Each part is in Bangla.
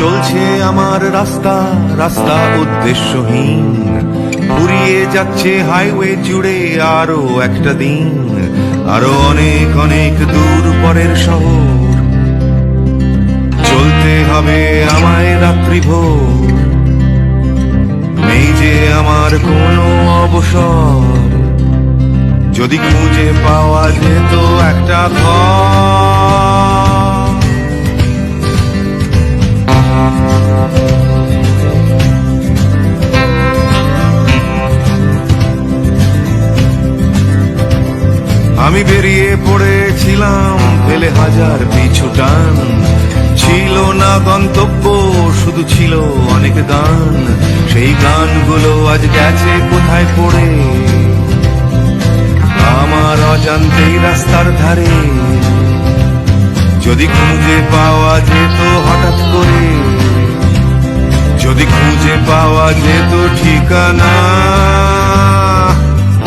চলছে আমার রাস্তা রাস্তা উদ্দেশ্যহীন, ফুরিয়ে যাচ্ছে হাইওয়ে জুড়ে আরো একটা দিন, আরো অনেক অনেক দূর পরের শহর। চলতে হবে আমায় রাত্রি ভোর, নেই যে আমার কোনো অবসর। যদি খুঁজে পাওয়া যেত একটা ঘর। আমি বেরিয়ে পড়েছিলাম ফেলে হাজার পিছু টান, ছিল না গন্তব্য শুধু ছিল অনেক গান। সেই গানগুলো আজ গেছে কোথায় পড়ে আমার অজান্তেই রাস্তার ধারে। যদি খুঁজে পাওয়া যেত হঠাৎ করে, যদি খুঁজে পাওয়া যেত ঠিকানা,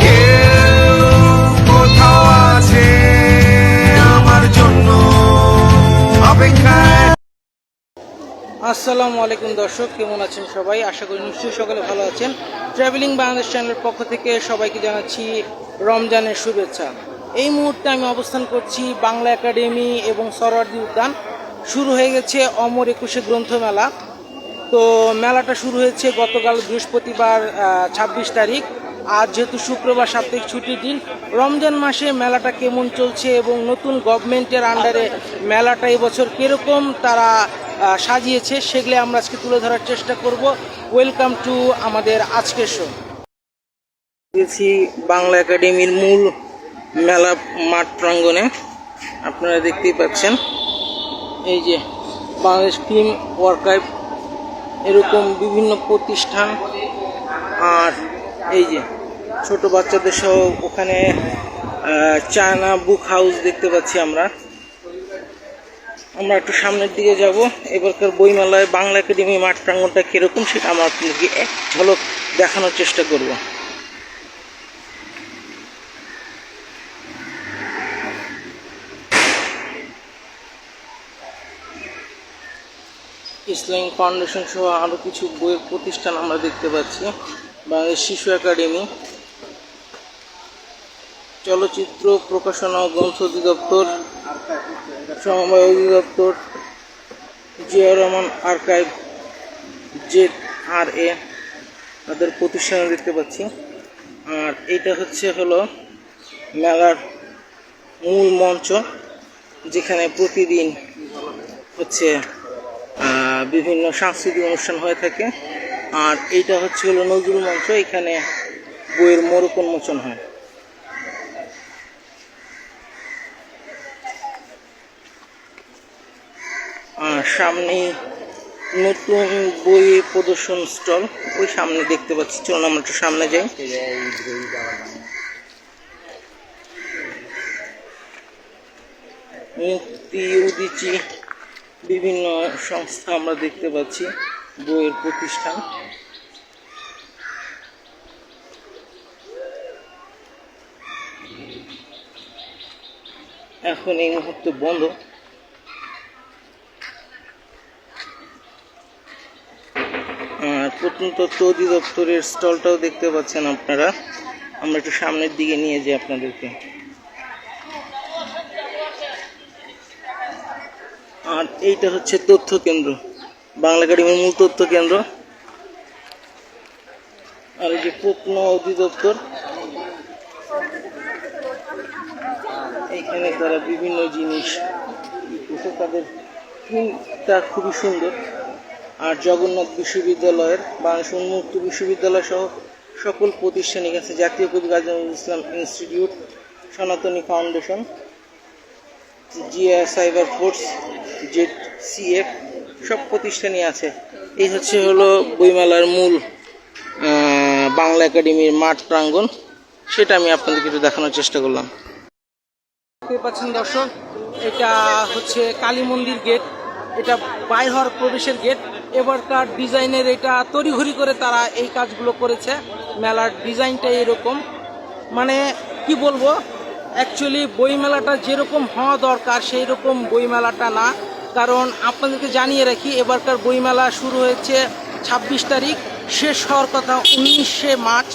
কেউ কোথাও আছে আমার জন্য অপেক্ষায়। আসসালামু আলাইকুম দর্শক, কেমন আছেন সবাই? আশা করি নিশ্চয়ই সকালে ভালো আছেন। ট্রাভেলিং বাংলাদেশ চ্যানেলের পক্ষ থেকে সবাইকে জানাচ্ছি রমজানের শুভেচ্ছা। এই মুহূর্তে আমি অবস্থান করছি বাংলা একাডেমি এবং সরোয়ার্দী উদ্যান। শুরু হয়ে গেছে অমর 21 গ্রন্থমেলা। তো মেলাটা শুরু হয়েছে গতকাল বৃহস্পতিবার 26 তারিখ। আজ যেহেতু শুক্রবার সাপ্তাহিক ছুটির দিন, রমজান মাসে মেলাটা কেমন চলছে এবং নতুন গভর্নমেন্টের আন্ডারে মেলাটা এবছর কীরকম তারা সাজিয়েছে সেগুলো আমরা আজকে তুলে ধরার চেষ্টা করব। ওয়েলকাম টু আমাদের আজকের শো। গেছি বাংলা একাডেমির মূল মেলা মাঠ প্রাঙ্গণে। আপনারা দেখতেই পাচ্ছেন এই যে বাংলাদেশ ফিল্ম আর্কাইভ, এরকম বিভিন্ন প্রতিষ্ঠান, আর এই যে ছোট বাচ্চাদের সহ ওখানে চায়না বুক হাউস দেখতে পাচ্ছি আমরা একটু সামনের দিকে যাব। এবারকার বইমেলায় বাংলা একাডেমি মাঠ প্রাঙ্গণটা কীরকম সেটা আমরা আপনাদেরকে এক ঝলক দেখানোর চেষ্টা করব। ইসলামিক ফাউন্ডেশন সহ আরও কিছু বইয়ের প্রতিষ্ঠান আমরা দেখতে পাচ্ছি। বাংলাদেশ শিশু একাডেমি, চলচ্চিত্র প্রকাশনা ও গ্রন্থ অধিদপ্তর, সমবায় অধিদপ্তর, জিয়াউর রহমান আর্কাইভ, ZRA তাদের প্রতিষ্ঠান দেখতে পাচ্ছি। আর এইটা হলো মেলার মূল মঞ্চ, যেখানে প্রতিদিন বিভিন্ন সাংস্কৃতিক অনুষ্ঠান হয়ে থাকে। আর এইটা হলো নজরুল মঞ্চ, এখানে বইয়ের মোড়ক উন্মোচন হয়। আর সামনে নতুন বই প্রদর্শন স্টল, ওই সামনে দেখতে পাচ্ছি। চলুন আমরা একটু সামনে যাই। মুক্তি, উদীচী বিভিন্ন সংস্থা আমরা দেখতে পাচ্ছি, বইয়ের প্রতিষ্ঠান। এখন এই মুহূর্তে বন্ধ। আর প্রত্নতত্ত্ব অধিদপ্তরের স্টলটাও দেখতে পাচ্ছেন আপনারা। আমরা একটু সামনের দিকে নিয়ে যাই আপনাদেরকে। আর এইটা হচ্ছে তথ্য কেন্দ্র, বাংলা একাডেমির মূল তথ্য কেন্দ্র। আর এই যে প্রত্ন অধিদপ্তর, এইখানে তারা বিভিন্ন জিনিস তাদের থিমটা খুবই সুন্দর। আর জগন্নাথ বিশ্ববিদ্যালয়ের, বাংলাদেশ উন্মুক্ত বিশ্ববিদ্যালয় সহ সকল প্রতিষ্ঠানই আছে, জাতীয় কবি কাজী নজরুল ইসলাম ইনস্টিটিউট, সনাতনী foundation, Zia cyber force, ZCF সব প্রতিষ্ঠানই আছে। এই হলো বইমেলার মূল বাংলা একাডেমির মাঠ প্রাঙ্গণ, সেটা আমি আপনাদেরকে একটু দেখানোর চেষ্টা করলাম। দেখতে পাচ্ছেন দর্শক, এটা হচ্ছে কালী মন্দির গেট, এটা বাইর হওয়ার প্রবেশের গেট। এবারকার ডিজাইনের এটা তড়িঘড়ি করে তারা এই কাজগুলো করেছে। মেলার ডিজাইনটা এরকম, মানে কি বলবো, অ্যাকচুয়ালি বইমেলাটা যেরকম হওয়া দরকার সেই রকম বইমেলাটা না। কারণ আপনাদেরকে জানিয়ে রাখি এবারকার বইমেলা শুরু হয়েছে ২৬ তারিখ, শেষ হওয়ার কথা ১৯শে মার্চ,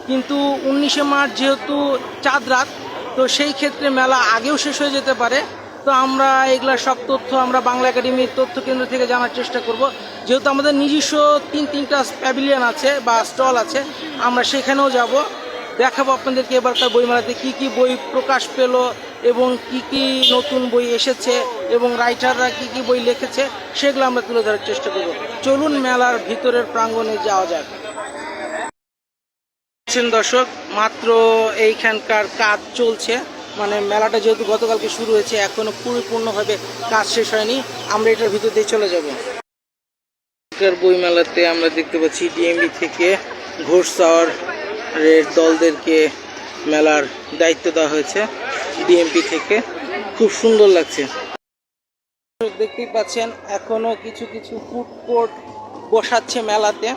কিন্তু ১৯শে মার্চ যেহেতু চাঁদ রাত, তো সেই ক্ষেত্রে মেলা আগেও শেষ হয়ে যেতে পারে। তো আমরা এগুলা সব তথ্য আমরা বাংলা একাডেমির তথ্য কেন্দ্র থেকে জানার চেষ্টা করব। যেহেতু আমাদের নিজস্ব তিনটা প্যাভিলিয়ন আছে বা স্টল আছে, আমরা সেখানেও যাব, দেখাবো আপনাদেরকে এবারকার বইমেলাতে কি কি বই প্রকাশ পেল এবং কি কি নতুন বই এসেছে এবং রাইটাররা কি কি বই লিখেছে, সেগুলো আমরা তুলে ধরার চেষ্টা করব। চলুন মেলার ভিতরের প্রাঙ্গণে যাওয়া যাক। দর্শক, মাত্র এইখানকার কাজ চলছে, মানে মেলাটা যেহেতু গতকালকে শুরু হয়েছে এখনো পরিপূর্ণভাবে কাজ শেষ হয়নি। আমরা এটার ভিতর দিয়ে চলে যাব। বই মেলাতে আমরা দেখতে পাচ্ছি ডিএমবি থেকে ঘোড়সওয়ারের দলদেরকে মেলার দায়িত্ব দেওয়া হয়েছে ডিএমপি থেকে, খুব সুন্দর লাগছে। দেখতেই পাচ্ছেন এখনো কিছু কিছু ফুড কোর্ট বসাচ্ছে মেলাতে।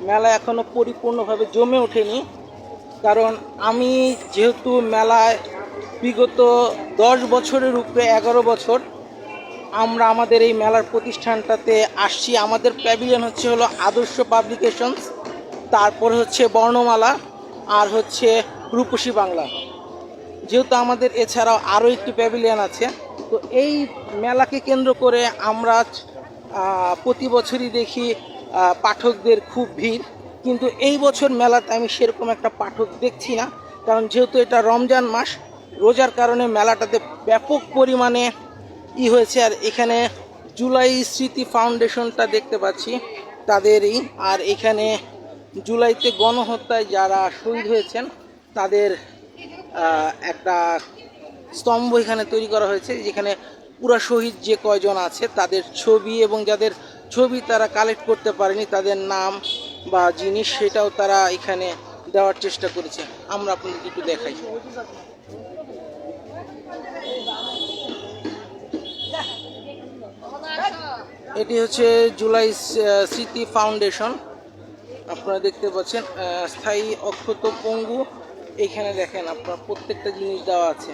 মেলা এখনো পরিপূর্ণভাবে জমে ওঠেনি, কারণ আমি যেহেতু মেলায় বিগত 10 বছরের উপরে 11 বছর আমরা আমাদের এই মেলার প্রতিষ্ঠানটাতে আসছি। আমাদের প্যাভিলিয়ন হলো আদর্শ পাবলিকেশনস, তারপরে হচ্ছে বর্ণমালা, আর হচ্ছে রূপসী বাংলা। যেহেতু আমাদের এছাড়াও আরও একটি প্যাভিলিয়ন আছে, তো এই মেলাকে কেন্দ্র করে আমরা প্রতি বছরই দেখি পাঠকদের খুব ভিড়, কিন্তু এই বছর মেলাতে আমি সেরকম একটা পাঠক দেখছি না। কারণ যেহেতু এটা রমজান মাস, রোজার কারণে মেলাটাতে ব্যাপক পরিমাণে হয়েছে। আর এখানে জুলাই স্মৃতি ফাউন্ডেশনটা দেখতে পাচ্ছি তাদেরই, আর এখানে জুলাইতে গণহত্যায় যারা শহীদ হয়েছেন তাদের একটা স্তম্ভ এখানে তৈরি করা হয়েছে, যেখানে পুরা শহীদ যে কয়জন আছে তাদের ছবি এবং যাদের ছবি তারা কালেক্ট করতে পারেনি তাদের নাম বা জিনিস, সেটাও তারা এখানে দেওয়ার চেষ্টা করেছে। আমরা আপনাদেরকে একটু দেখাই। এটি হচ্ছে জুলাই স্মৃতি ফাউন্ডেশন, আপনারা দেখতে পাচ্ছেন স্থায়ী অক্ষত পঙ্গু। এইখানে দেখেন আপনার প্রত্যেকটা জিনিস দেওয়া আছে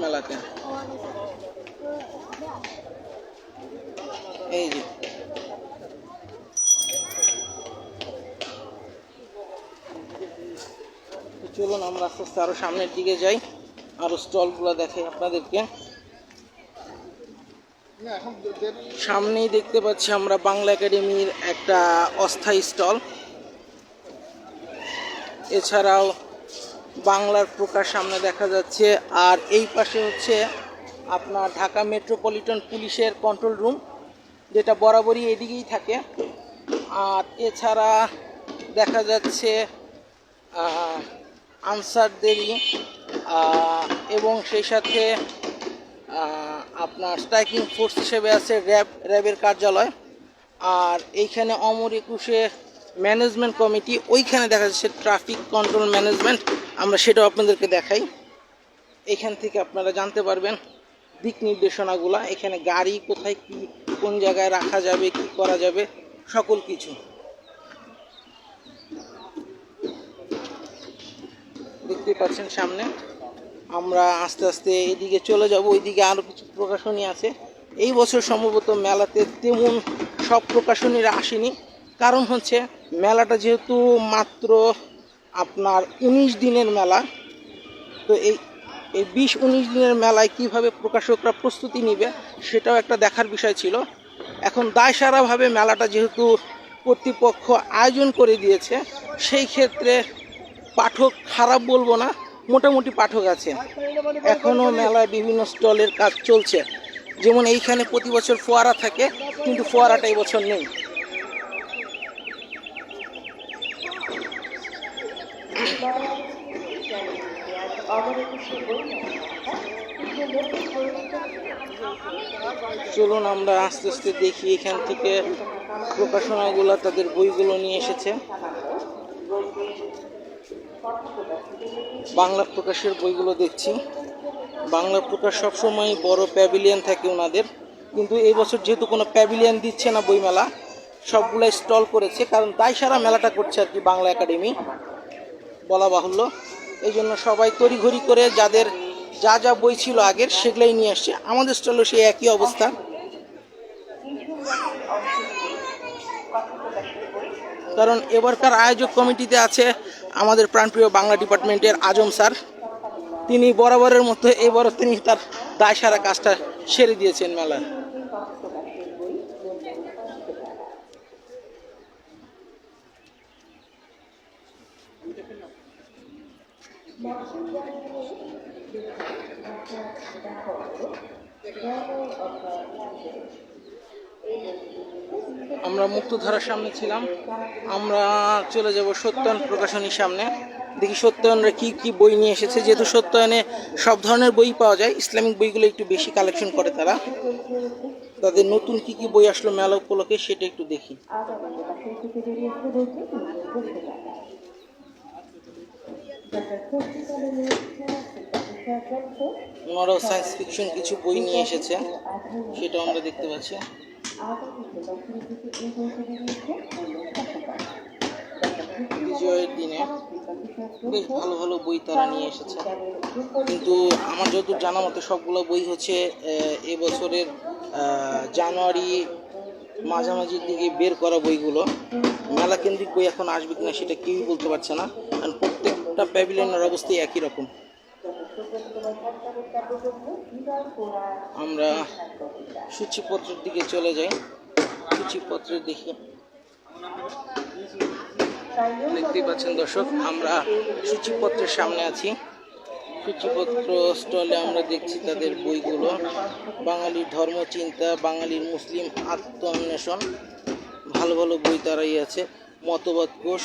মেলাতে। এই যে চলুন আমরা আস্তে আস্তে আরো সামনের দিকে যাই, আরো স্টলগুলো দেখাই আপনাদেরকে। সামনেই দেখতে পাচ্ছি আমরা বাংলা একাডেমির একটা অস্থায়ী স্টল, এছাড়াও বাংলার প্রকাশ সামনে দেখা যাচ্ছে, আর এই পাশে হচ্ছে আপনার ঢাকা মেট্রোপলিটন পুলিশের কন্ট্রোল রুম, যেটা বরাবরই এদিকেই থাকে। আর এছাড়া দেখা যাচ্ছে আনসারদেরই এবং সেই সাথে আপনার স্ট্রাইকিং ফোর্স হিসেবে আছে র্যাবের কার্যালয়। আর এইখানে অমর একুশে ম্যানেজমেন্ট কমিটি, ওইখানে দেখা যাচ্ছে ট্রাফিক কন্ট্রোল ম্যানেজমেন্ট, আমরা সেটাও আপনাদেরকে দেখাই। এখান থেকে আপনারা জানতে পারবেন দিক নির্দেশনাগুলো, এখানে গাড়ি কোথায় কি কোন জায়গায় রাখা যাবে, কি করা যাবে, সকল কিছু দেখতে পাচ্ছেন সামনে। আমরা আস্তে আস্তে এদিকে চলে যাব, ওইদিকে আরও কিছু প্রকাশনী আছে। এই বছর সম্ভবত মেলাতে তেমন সব প্রকাশনীরা আসেনি, কারণ হচ্ছে মেলাটা যেহেতু মাত্র আপনার 19 দিনের মেলা, তো এই 20-19 দিনের মেলায় কিভাবে প্রকাশকরা প্রস্তুতি নেবে সেটাও একটা দেখার বিষয় ছিল। এখন দায়সারাভাবে মেলাটা যেহেতু কর্তৃপক্ষ আয়োজন করে দিয়েছে, সেই ক্ষেত্রে পাঠক খারাপ বলবো না, মোটামুটি পাঠক আছে। এখনও মেলায় বিভিন্ন স্টলের কাজ চলছে, যেমন এইখানে প্রতি বছর ফোয়ারা থাকে, কিন্তু ফোয়ারাটা এই বছর নেই। চলুন আমরা আস্তে আস্তে দেখি এখান থেকে প্রকাশনাগুলো তাদের বইগুলো নিয়ে এসেছে। বাংলা প্রকাশের বইগুলো দেখছি, বাংলা প্রকাশ সবসময় বড় প্যাভিলিয়ন থাকে ওনাদের, কিন্তু এই বছর যেহেতু কোনো প্যাভিলিয়ন দিচ্ছে না বইমেলা, সবগুলাই স্টল করেছে, কারণ দায়সারা মেলাটা করছে আর কি বাংলা একাডেমি বলা বাহুল্য। এই জন্য সবাই তড়িঘড়ি করে যাদের যা যা বই ছিল আগের সেগুলাই নিয়ে আসছে। আমাদের স্টলও সেই একই অবস্থা, কারণ এবারকার আয়োজক কমিটিতে আছে আমাদের প্রাণপ্রিয় বাংলা ডিপার্টমেন্টের আজম স্যার। তিনি বরাবরের মতো এবারও তিনি তার দায় সারা কাজটা সেরে দিয়েছেন মেলার। আমরা মুক্তধারার সামনে ছিলাম, আমরা চলে যাব সত্যায়ন প্রকাশনীর সামনে। দেখি সত্যায়নরা কি কি বই নিয়ে এসেছে। যেহেতু সত্যায়নে সব ধরনের বই পাওয়া যায়, ইসলামিক বইগুলো একটু বেশি কালেকশন করে তারা। তাদের নতুন কি কি বই আসলো মেলা উপলক্ষে সেটা একটু দেখি। ওনারাও সায়েন্স ফিকশন কিছু বই নিয়ে এসেছে, সেটা আমরা দেখতে পাচ্ছি। বিজয়ের দিনে বেশ ভালো ভালো বই তারা নিয়ে এসেছে, কিন্তু আমার যতদূর জানা মতে সবগুলো বই হচ্ছে এবছরের জানুয়ারি মাঝামাঝির দিকে বের করা বইগুলো। মেলা কেন্দ্রিক বই এখন আসবে কিনা সেটা কেউই বলতে পারছে না, কারণ প্রত্যেকটা প্যাভিলিয়নের অবস্থাই একই রকম। আমরা সূচিপত্রের দিকে চলে যাই, সূচিপত্র দেখি। দেখতেই পাচ্ছেন দর্শক, আমরা সূচিপত্রের সামনে আছি। সূচিপত্র স্টলে আমরা দেখছি তাদের বইগুলো। বাঙালির ধর্মচিন্তা, বাঙালির মুসলিম আত্ম অন্বেষণ, ভালো ভালো বই তারাই আছে। মতবাদ কোষ,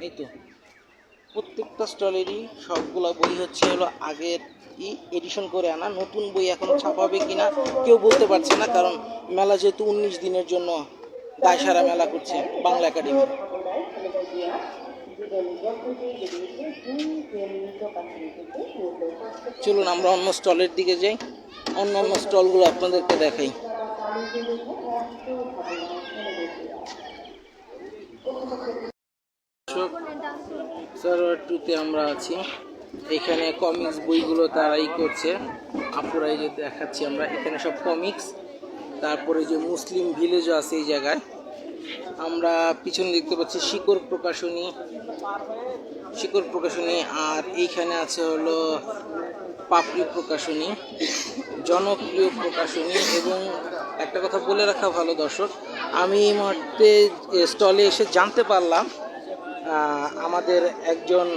এই তো প্রত্যেকটা স্টলেরই সবগুলা বই হচ্ছে হলো আগের এডিশন করে আনা। নতুন বই এখন ছাপাবে কিনা কেউ বলতে পারছে না, কারণ মেলা যেহেতু 19 দিনের জন্য দায়সারা মেলা করছে বাংলা একাডেমি। চলুন আমরা অন্য স্টলের দিকে যাই, অন্য অন্য স্টলগুলো আপনাদেরকে দেখাই। সার্ভার 2-তে আমরা আছি। এখানে কমিক্স বইগুলো তারাই করছে, আপুরাই যে দেখাচ্ছি আমরা। এখানে সব কমিক্স, তারপরে যে মুসলিম ভিলেজও আছে এই জায়গায়। আমরা পিছনে দেখতে পাচ্ছি শিকড় প্রকাশনী, শিকড় প্রকাশনী। আর এইখানে আছে হলো পাপড়ি প্রকাশনী, জনপ্রিয় প্রকাশনী। এবং একটা কথা বলে রাখা ভালো দর্শক, আমি এই মুহূর্তে স্টলে এসে জানতে পারলাম আমাদের একজন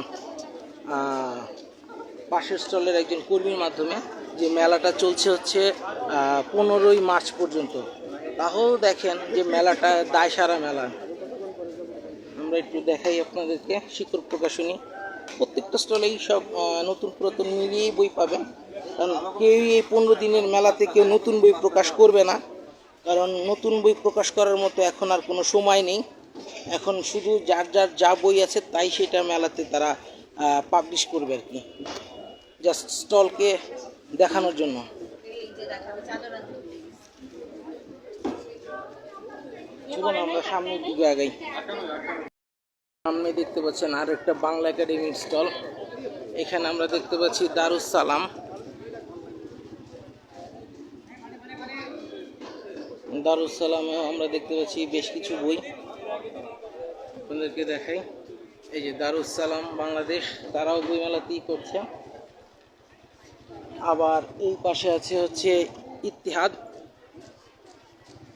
পাশের স্টলের একজন কর্মীর মাধ্যমে যে মেলাটা চলছে হচ্ছে 15ই মার্চ পর্যন্ত। তাও দেখেন যে মেলাটা দায়সারা মেলা। আমরা একটু দেখাই আপনাদেরকে শিকড় প্রকাশনী। প্রত্যেকটা স্টলেই সব নতুন পুরাতন মিলিয়েই বই পাবেন, কারণ কেউই এই 15 দিনের মেলাতে কেউ নতুন বই প্রকাশ করবে না, কারণ নতুন বই প্রকাশ করার মতো এখন আর কোনো সময় নেই। এখন শুধু যার যার যা বই আছে তাই সেটা মেলাতে তারা পাবলিশ করবে আর কি, জাস্ট স্টলকে দেখানোর জন্য। চলুন আমরা সামনের দিকে আগাই। সামনে দেখতে পাচ্ছেন আর একটা বাংলা একাডেমির স্টল। এখানে আমরা দেখতে পাচ্ছি দারুস সালাম। দারুস সালামে আমরা দেখতে পাচ্ছি বেশ কিছু বই, আপনাদেরকে দেখাই। এই যে দারুস সালাম বাংলাদেশ, তারাও বই মেলাতেই করছে। আবার এই পাশে আছে হচ্ছে ইত্তিহাদ,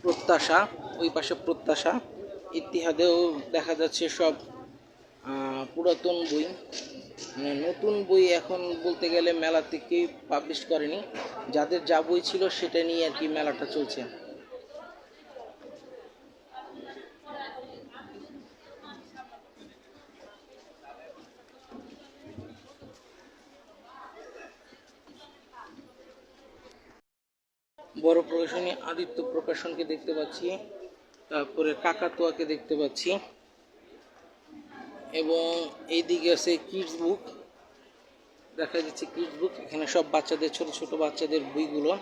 প্রত্যাশা, ওই পাশে প্রত্যাশা। ইত্তিহাদেও দেখা যাচ্ছে সব পুরাতন বই, মানে নতুন বই এখন বলতে গেলে মেলা থেকেই পাবলিশ করেনি। যাদের যা বই ছিল সেটা নিয়ে আর কি মেলাটা চলছে। বড় প্রকাশনী আদিত্য প্রকাশনকে দেখতে পাচ্ছি, তারপরে কাকাতুয়াকে দেখতে পাচ্ছি, এবং এইদিকে আছে কিডস বুক, দেখা যাচ্ছে কিডস বুক। এখানে সব বাচ্চাদের, ছোট ছোট বাচ্চাদের বইগুলো।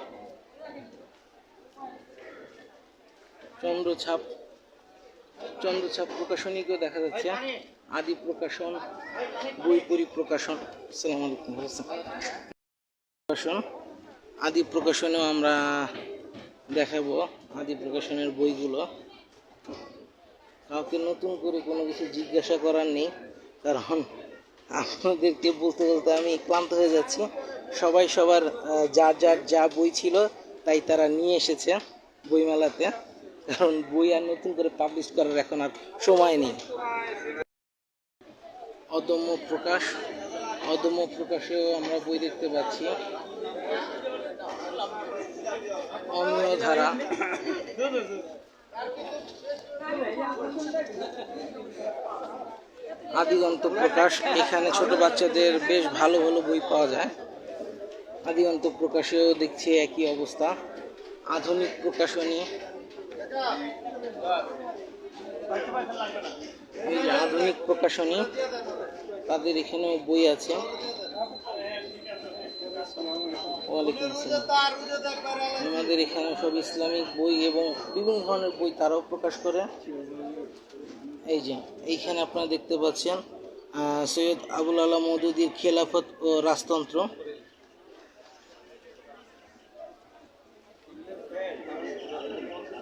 চন্দ্রছাপ, চন্দ্রছাপ প্রকাশনীকেও দেখা যাচ্ছে। আদি প্রকাশন, বই পরিপ্রকাশন, আসসালামু আলাইকুম প্রকাশন। আদি প্রকাশনেও আমরা দেখাবো আদি প্রকাশনের বইগুলো। কাউকে নতুন করে কোনো কিছু জিজ্ঞাসা করার নেই, কারণ আপনাদেরকে বলতে বলতে আমি ক্লান্ত হয়ে যাচ্ছি। সবাই সবার যার যার যা বই ছিল তাই তারা নিয়ে এসেছে বইমেলাতে, কারণ বই আর নতুন করে পাবলিশ করার এখন আর সময় নেই। অদম্য প্রকাশ, অদম্য প্রকাশেও আমরা বই দেখতে পাচ্ছি। অমীয় ধারা, আদিগন্ত প্রকাশ, এখানে ছোট বাচ্চাদের বেশ ভালো ভালো বই পাওয়া যায়। আদিগন্ত প্রকাশেও দেখছি একই অবস্থা। আধুনিক প্রকাশনী, এই যে আধুনিক প্রকাশনী, তাদের এখানেও বই আছে। ওয়ালাইকুম আসসালাম। আমাদের এখানে সব ইসলামিক বই এবং বিভিন্ন ধরনের বই তারাও প্রকাশ করে। এই যে এইখানে আপনারা দেখতে পাচ্ছেন সৈয়দ আবুল আলা মওদুদীর খেলাফত ও রাজতন্ত্র।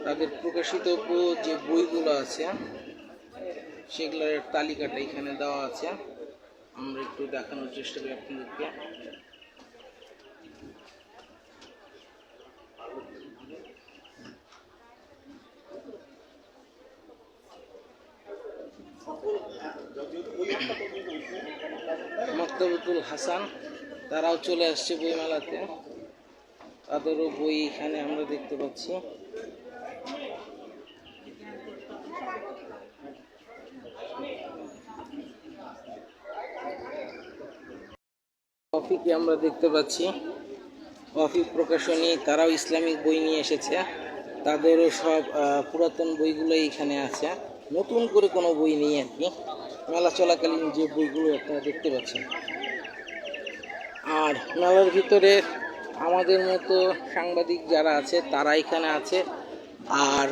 তাদের প্রকাশিত যে বইগুলো আছে সেগুলোর তালিকাটা এখানে দেওয়া আছে, আমরা একটু দেখানোর চেষ্টা করি আপনাদেরকে। মক্তবুল হাসান, তারাও চলে আসছে বইমেলাতে, তাদেরও বই এখানে আমরা দেখতে পাচ্ছি। কফিকে আমরা দেখতে পাচ্ছি, কফি প্রকাশনী, তারাও ইসলামিক বই নিয়ে এসেছে। তাদেরও সব পুরাতন বইগুলো এখানে আছে, নতুন করে কোনো বই নেই আর কি। মেলা চলাকালীন যে বইগুলো আপনারা দেখতে পাচ্ছেন। আর মেলার ভিতরে আমাদের মতো সাংবাদিক যারা আছে তারা এখানে আছে, আর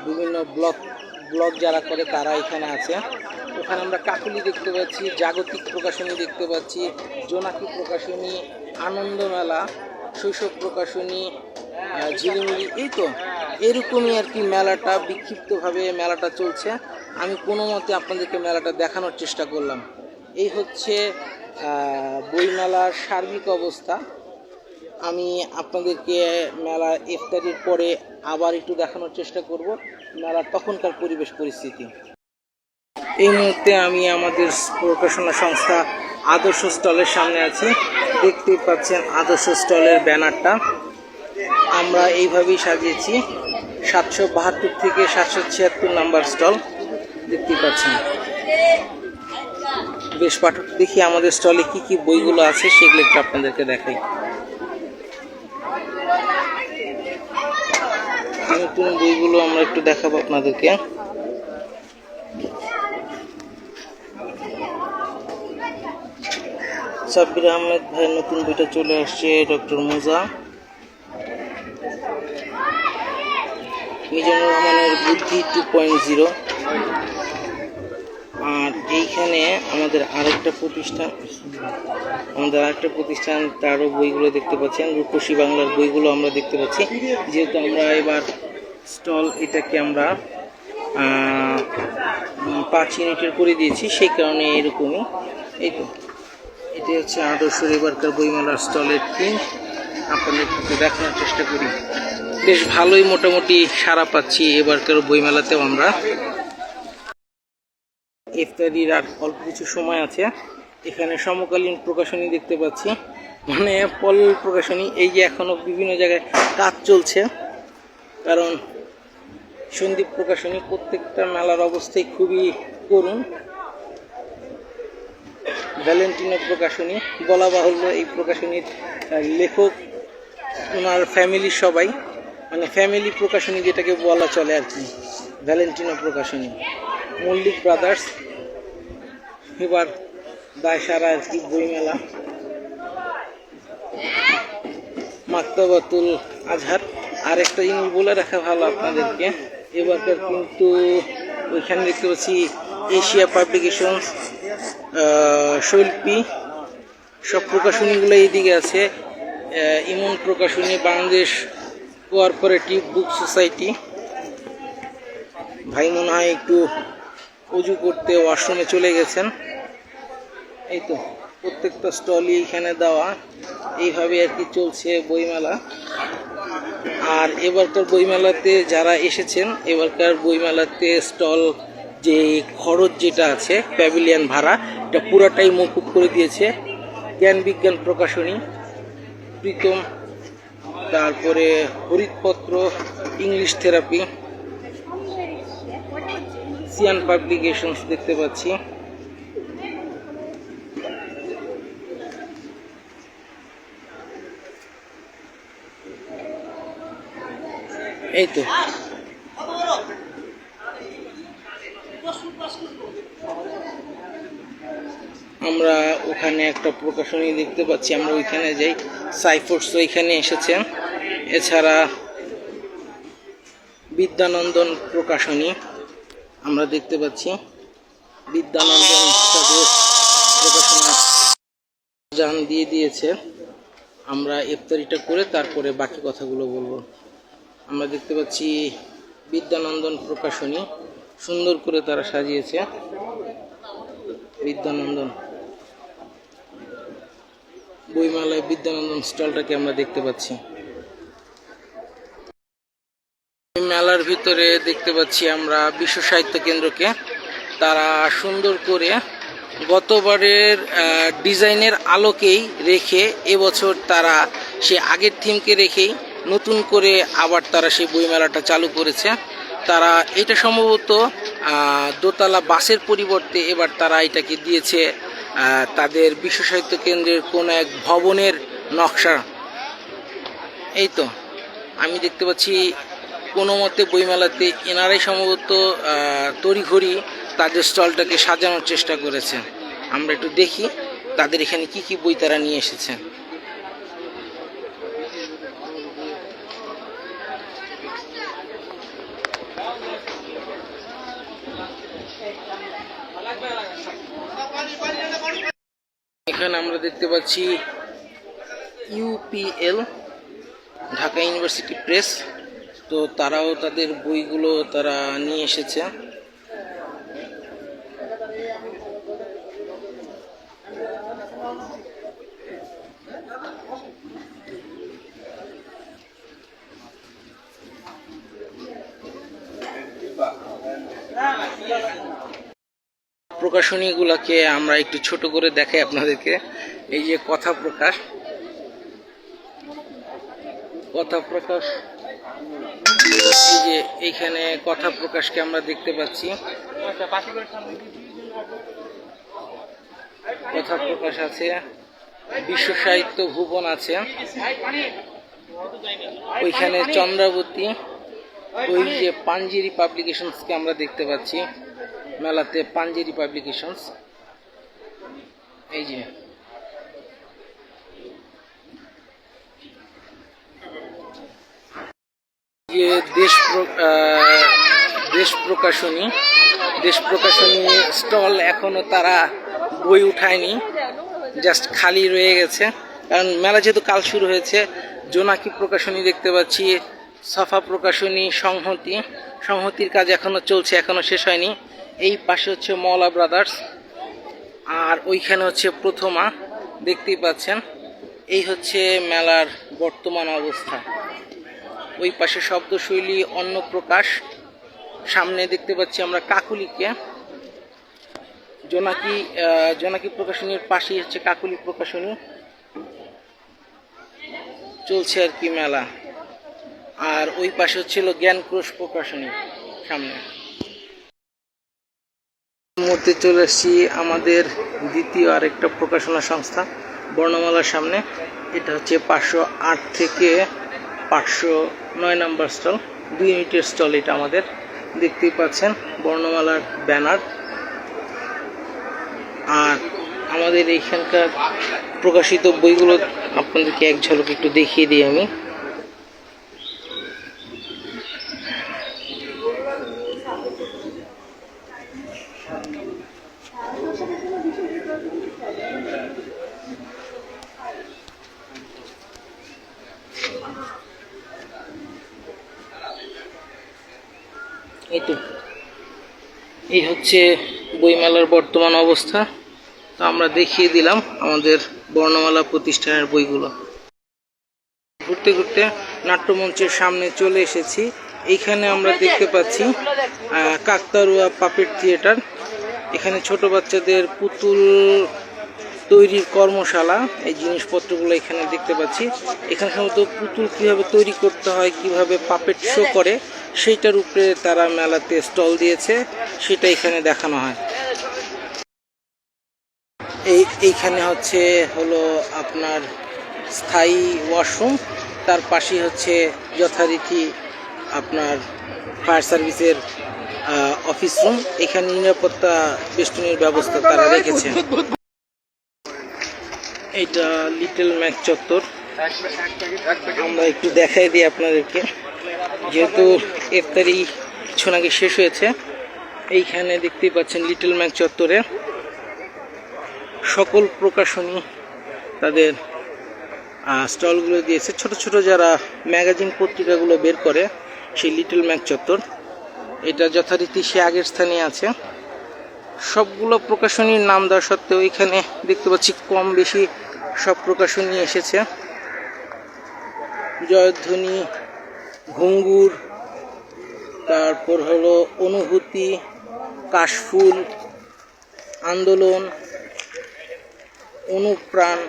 বিভিন্ন ব্লগ যারা করে তারা এখানে আছে। ওখানে আমরা কাকুলি দেখতে পাচ্ছি, জাগতিক প্রকাশনী দেখতে পাচ্ছি, জোনাকি প্রকাশনী, আনন্দ মেলা, শৈশব প্রকাশনী, ঝিলিমিলি, এই তো এরকমই আর কি মেলাটা, বিক্ষিপ্তভাবে মেলাটা চলছে। আমি কোনো মতে আপনাদেরকে মেলাটা দেখানোর চেষ্টা করলাম। এই হচ্ছে বইমেলার সার্বিক অবস্থা। আমি আপনাদেরকে মেলা ইফতারির পরে আবার একটু দেখানোর চেষ্টা করব মেলার তখনকার পরিবেশ পরিস্থিতি। এই মুহূর্তে আমি আমাদের প্রকাশনা সংস্থা আদর্শ স্টলের সামনে আছি। দেখতেই পাচ্ছেন আদর্শ স্টলের ব্যানারটা আমরা এইভাবেই সাজিয়েছি। 772 থেকে 776 নাম্বার স্টল দেখতেই পাচ্ছেন। বেশ পাঠক, দেখি আমাদের স্টলে কি কি বইগুলো আছে সেগুলো একটু আপনাদেরকে দেখাই। নতুন বইগুলো আমরা একটু দেখাবো আপনাদেরকে। সাব্বির আহমেদ ভাইয়ের নতুন বইটা চলে আসছে, ডক্টর মোজা। মিজানুর রহমানের বুদ্ধি 2.0। আর এইখানে আমাদের আরেকটা প্রতিষ্ঠান তারও বইগুলো দেখতে পাচ্ছেন। রূপসী বাংলার বইগুলো আমরা দেখতে পাচ্ছি। যেহেতু আমরা এবার স্টল এটাকে আমরা 5 ইউনিটের করে দিয়েছি, সেই কারণে এরকমই। এই তো এটি হচ্ছে আদর্শের এবারকার বইমেলার স্টলের থিম। আপনাদের একটু দেখানোর চেষ্টা করি। বেশ ভালোই মোটামুটি সাড়া পাচ্ছি এবারকার বইমেলাতেও আমরা। ইফতারির আর অল্প কিছু সময় আছে। এখানে সমকালীন প্রকাশনী দেখতে পাচ্ছি, মানে পল প্রকাশনী। এই যে এখনো বিভিন্ন জায়গায় কাজ চলছে, কারণ সন্দীপ প্রকাশনী প্রত্যেকটা মেলার অবস্থাই খুবই করুণ। ভ্যালেন্টিনো প্রকাশনী, বলা বাহুল্য এই প্রকাশনীর লেখক ওনার ফ্যামিলি সবাই, মানে ফ্যামিলি প্রকাশনী যেটাকে বলা চলে আর কি, ভ্যালেন্টিনো প্রকাশনী। মল্লিক ব্রাদার্স, এবার দায়সারা আর কি বইমেলা। মাকতাবাতুল আজহার। আর একটা জিনিস বলে রাখা ভালো আপনাদেরকে, এবারকার কিন্তু ওইখানে দেখতে পাচ্ছি এশিয়া পাবলিকেশনস, শৈল্পী, সব প্রকাশনীগুলো এইদিকে আছে। ইমন প্রকাশনী, বাংলাদেশ কোঅপারেটিভ বুক সোসাইটি। ভাই মনে হয় একটু উজু করতে ওয়াশরুমে চলে গেছেন। এই তো প্রত্যেকটা স্টলই এখানে দেওয়া, এইভাবে আর কি চলছে বইমেলা। আর এবারকার বইমেলাতে যারা এসেছেন, এবারকার বইমেলাতে স্টল যে খরচ যেটা আছে প্যাভিলিয়ন ভাড়া, এটা পুরাটাই মকুব করে দিয়েছে জ্ঞান বিজ্ঞান প্রকাশনী, প্রীতম, তারপরে হরিতপত্র, ইংলিশ থেরাপি, সিয়ান পাবলিকেশনস দেখতে পাচ্ছি। এই তো আমরা ওখানে একটা প্রকাশনী দেখতে পাচ্ছি, আমরা ওইখানে যাই। সাইফোর্স ওইখানে এসেছেন। এছাড়া বিদ্যানন্দন প্রকাশনী আমরা দেখতে পাচ্ছি। বিদ্যানন্দন তাদের প্রকাশনা জান দিয়ে দিয়েছে। আমরা ইফতারিটা করে তারপরে বাকি কথাগুলো বলবো। আমরা দেখতে পাচ্ছি বিদ্যানন্দন প্রকাশনী, সুন্দর করে তারা সাজিয়েছে। বিদ্যানন্দন বইমেলায় বিদ্যানন্দন স্টলটাকে আমরা দেখতে পাচ্ছি। মেলার ভিতরে দেখতে পাচ্ছি আমরা বিশ্ব সাহিত্য কেন্দ্রকে। তারা সুন্দর করে গতবারের ডিজাইনের আলোকেই রেখে এবছর তারা সে আগের থিমকে রেখেই নতুন করে আবার তারা সেই বইমেলাটা চালু করেছে। তারা এটা সম্ভবত দোতলা বাসের পরিবর্তে এবার তারা এটাকে দিয়েছে তাদের বিশ্ব সাহিত্য কেন্দ্রের কোনো এক ভবনের নকশা। এই তো আমি দেখতে পাচ্ছি কোনো মতে বইমেলাতে এনারাই সম্ভবত তড়িঘড়ি তাদের স্টলটাকে সাজানোর চেষ্টা করেছে। আমরা একটু দেখি তাদের এখানে কি কি বই তারা নিয়ে এসেছে। এখানে আমরা দেখতে পাচ্ছি ইউপিএল, ঢাকা ইউনিভার্সিটি প্রেস। তো তারাও তাদের বইগুলো তারা নিয়ে এসেছে। প্রকাশনীগুলোকে আমরা একটু ছোট করে দেখাই আপনাদেরকে। এই যে কথা প্রকাশ, এই যে এইখানে কথা প্রকাশকে আমরা দেখতে পাচ্ছি। কথা প্রকাশ আছে, বিশ্ব সাহিত্য ভুবন আছে, ওইখানে চন্দ্রাবতী, ওই যে পাঞ্জেরি পাবলিকেশনসকে আমরা দেখতে পাচ্ছি মেলাতে। পাঞ্জেরি পাবলিকেশনস, এই যে দেশ প্রকাশনী স্টল এখনো তারা বই উঠায়নি, জাস্ট খালি রয়ে গেছে। কারণ মেলা যেহেতু কাল শুরু হয়েছে। জোনাকি প্রকাশনী দেখতে পাচ্ছি, সাফা প্রকাশনী, সংহতির কাজ এখনো চলছে, এখনো শেষ হয়নি। এই পাশে হচ্ছে মওলা ব্রাদার্স, আর ওইখানে হচ্ছে প্রথমা, দেখতেই পাচ্ছেন। এই হচ্ছে মেলার বর্তমান অবস্থা। ওই পাশে শব্দশৈলী, অন্য প্রকাশ, সামনে দেখতে পাচ্ছি আমরা কাকুলিকে। জোনাকি প্রকাশনীর পাশেই হচ্ছে কাকুলি প্রকাশনী, চলছে আর কি মেলা। আর ওই পাশে হচ্ছিল জ্ঞানক্রোশ প্রকাশনী সামনে। মুহূর্তে চলে এসেছি আমাদের দ্বিতীয় আরেকটা প্রকাশনা সংস্থা বর্ণমালার সামনে। এটা হচ্ছে 508 থেকে 509 নাম্বার স্টল, 2 ইউনিটের স্টল এটা আমাদের। দেখতেই পাচ্ছেন বর্ণমালার ব্যানার। আর আমাদের এইখানকার প্রকাশিত বইগুলো আপনাদেরকে এক ঝলক একটু দেখিয়ে দিই আমি। এই তো এই হচ্ছে বইমেলার বর্তমান অবস্থা। তো আমরা দেখিয়ে দিলাম আমাদের বর্ণমালা প্রতিষ্ঠানের বইগুলো। ঘুরতে ঘুরতে নাট্যমঞ্চের সামনে চলে এসেছি। এইখানে আমরা দেখতে পাচ্ছি কাকতাড়ুয়া পাপেট থিয়েটার। এখানে ছোট বাচ্চাদের পুতুল তৈরির কর্মশালা, এই জিনিসপত্রগুলো এখানে দেখতে পাচ্ছি। এখানে সাধারণত পুতুল কিভাবে তৈরি করতে হয়, কিভাবে পাপেট শো করে, সেইটার উপরে তারা মেলাতে স্টল দিয়েছে, সেটা এখানে দেখানো হয়। এইখানে হলো আপনার স্থায়ী ওয়াশরুম, তার পাশে হচ্ছে যথারীতি আপনার ফায়ার সার্ভিসের অফিস রুম। এখানে নিরাপত্তা বেষ্টনীর ব্যবস্থা তারা রেখেছে। এইটা লিটল ম্যাক চত্বর, আমরা একটু দেখাই দিই আপনাদেরকে, যেহেতু ইফতারি কিছুক্ষণ আগে শেষ হয়েছে। এইখানে দেখতেই পাচ্ছেন লিটল ম্যাক চত্বরে সকল প্রকাশনী তাদের স্টলগুলো দিয়েছে। ছোট ছোট যারা ম্যাগাজিন পত্রিকাগুলো বের করে, সেই লিটল ম্যাক চত্বর এটা যথারীতি সে আগের স্থানে আছে। সবগুলো প্রকাশনীর নাম দেওয়া সত্ত্বেও এখানে দেখতে পাচ্ছি কম বেশি সব প্রকাশনী এসেছে। জয়ধ্বনি, ঘুঙ্গুর, তারপর হলো অনুভূতি, কাশফুল, আন্দোলন, অনুপ্রাণ,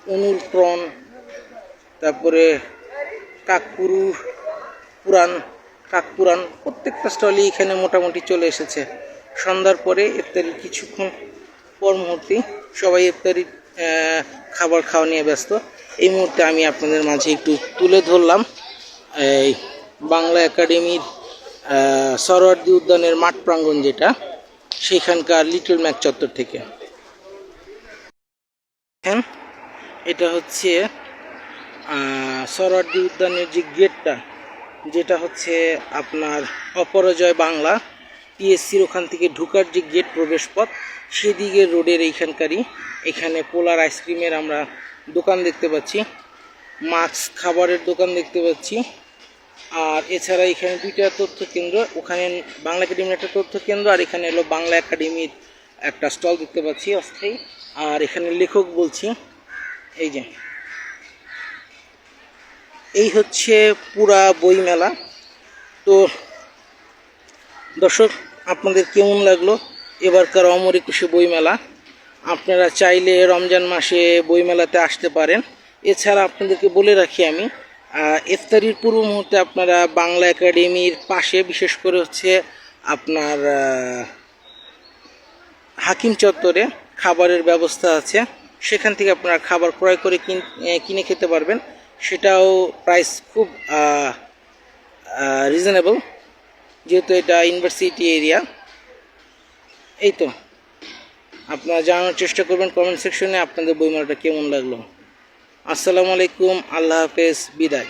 অনুপ্রণ, তারপরে কাকপুরাণ, প্রত্যেকটা স্টলই এখানে মোটামুটি চলে এসেছে। সন্ধ্যার পরে ইফতারির কিছুক্ষণ পর মুহূর্তে সবাই ইফতারির খাবার খাওয়া নিয়ে ব্যস্ত। এই মুহূর্তে আমি আপনাদের মাঝে একটু তুলে ধরলাম এই বাংলা একাডেমির সরোয়ার্দী উদ্যানের মাঠ প্রাঙ্গণ, যেটা সেখানকার লিটল ম্যাক চত্বর থেকে। এটা হচ্ছে সরোয়ার্দী উদ্যানের যে গেটটা, যেটা হচ্ছে আপনার অপরাজয় বাংলা পিএসসির ওখান থেকে ঢুকার যে গেট, প্রবেশ পথ, সেদিকের রোডের এইখানকারই। এখানে পোলার আইসক্রিমের আমরা দোকান দেখতে পাচ্ছি, মাক্স খাবারের দোকান দেখতে পাচ্ছি। আর এছাড়া এখানে দুইটা তথ্য কেন্দ্র, ওখানে বাংলা একাডেমির একটা তথ্য কেন্দ্র, আর এখানে হলো বাংলা একাডেমির একটা স্টল দেখতে পাচ্ছি অস্থায়ী। আর এখানে লেখক বলছি, এই হচ্ছে পুরা বইমেলা। তো দর্শক, আপনাদের কেমন লাগলো এবারকার অমর একুশে বইমেলা? আপনারা চাইলে রমজান মাসে বইমেলাতে আসতে পারেন। এছাড়া আপনাদেরকে বলে রাখি আমি, ইফতারির পূর্ব মুহূর্তে আপনারা বাংলা একাডেমির পাশে, বিশেষ করে হচ্ছে আপনার হাকিম চত্বরে খাবারের ব্যবস্থা আছে, সেখান থেকে আপনারা খাবার ক্রয় করে কিনে খেতে পারবেন। সেটাও প্রাইস খুব রিজনেবল, যেহেতু এটা ইউনিভার্সিটি এরিয়া। এই তো, আপনারা জানানোর চেষ্টা করবেন কমেন্ট সেকশনে আপনাদের বইমেলাটা কেমন লাগলো। আসসালামু আলাইকুম, আল্লাহ হাফেজ, বিদায়।